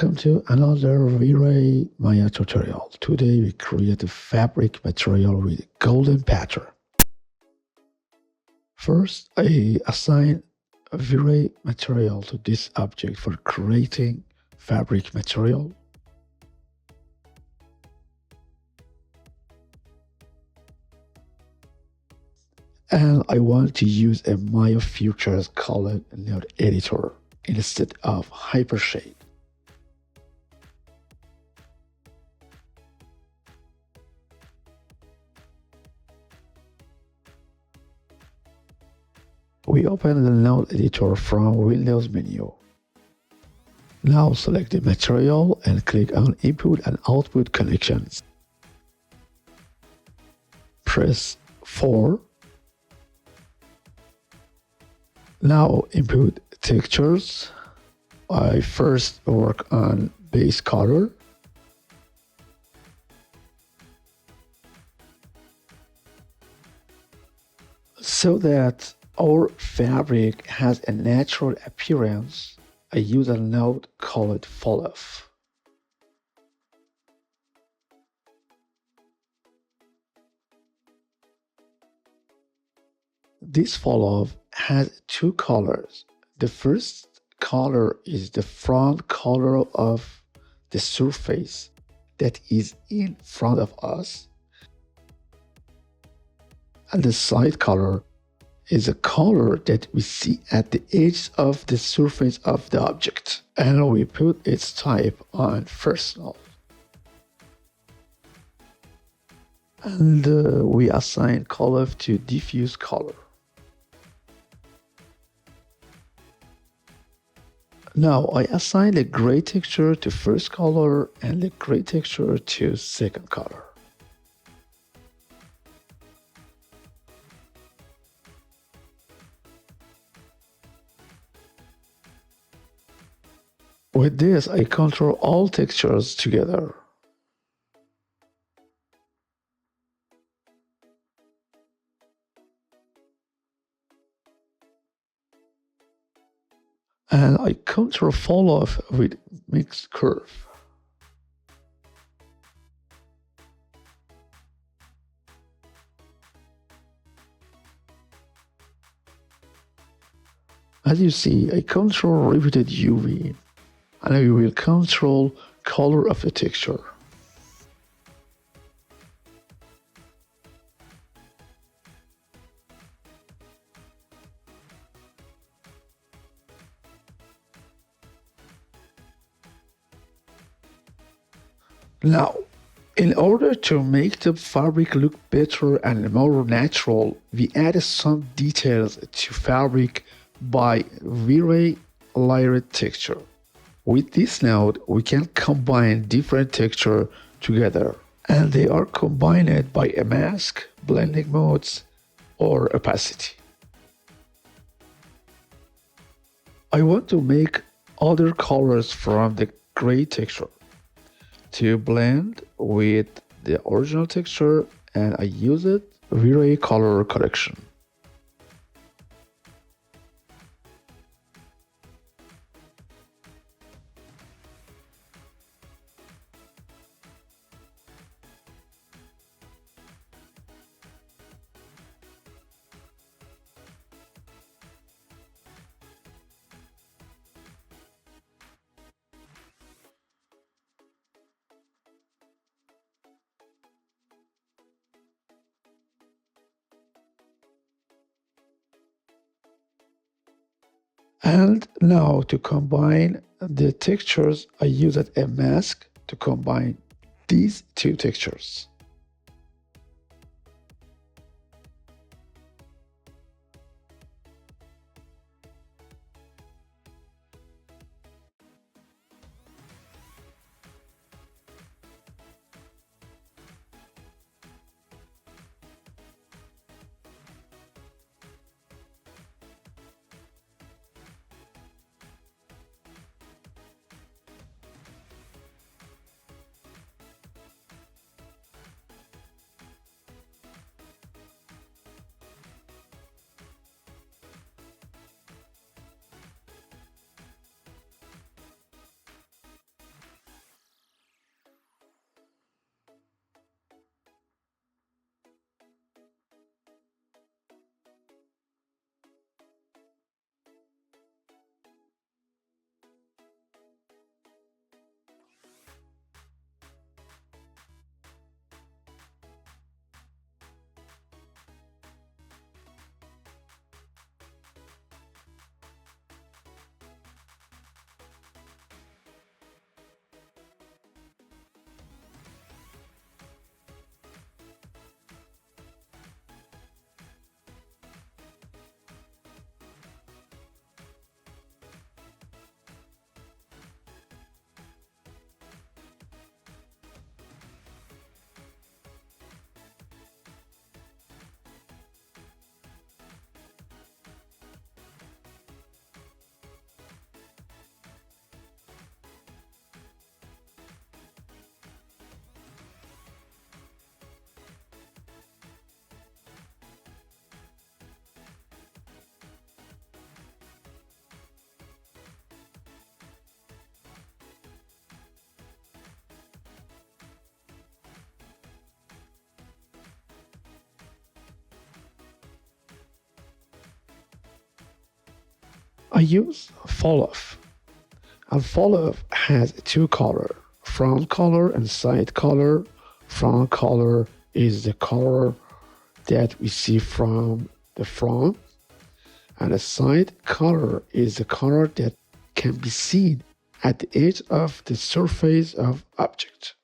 Welcome to another Vray Maya tutorial. Today we create a fabric material with golden pattern. First, I assign a Vray material to this object for creating fabric material. And I want to use a Maya Futures color node editor instead of Hypershade. We open the node editor from Windows menu. Now select the material and click on Input and Output Connections. Press 4. Now input textures. I first work on base color. So that our fabric has a natural appearance, I use a node called fall-off. This fall-off has two colors. The first color is the front color of the surface that is in front of us, and the side color is a color that we see at the edge of the surface of the object, and we put its type on first node. And we assign color to diffuse color. Now I assign the gray texture to first color and the gray texture to second color. With this, I control all textures together. And I control fall-off with mixed curve. As you see, I control repeated UV, and I will control color of the texture. Now, in order to make the fabric look better and more natural, we added some details to fabric by Vray layered texture. With this node, we can combine different texture together, and they are combined by a mask, blending modes, or opacity. I want to make other colors from the gray texture to blend with the original texture, and I use it Vray color correction. And now to combine the textures, I use a mask to combine these two textures. I use fall-off. And fall-off has two color, front color and side color. Front color is the color that we see from the front, and the side color is the color that can be seen at the edge of the surface of object.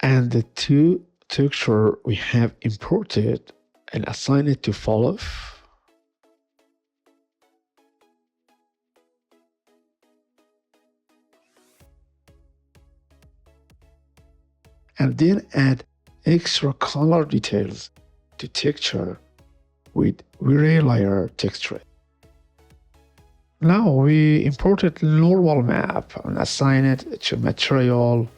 And the two texture we have imported and assigned it to fall-off. And then add extra color details to texture with Vray layer texture. Now we imported normal map and assign it to material.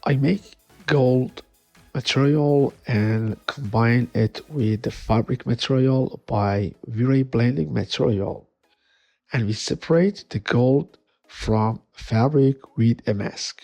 I make gold material and combine it with the fabric material by Vray blending material, and we separate the gold from fabric with a mask.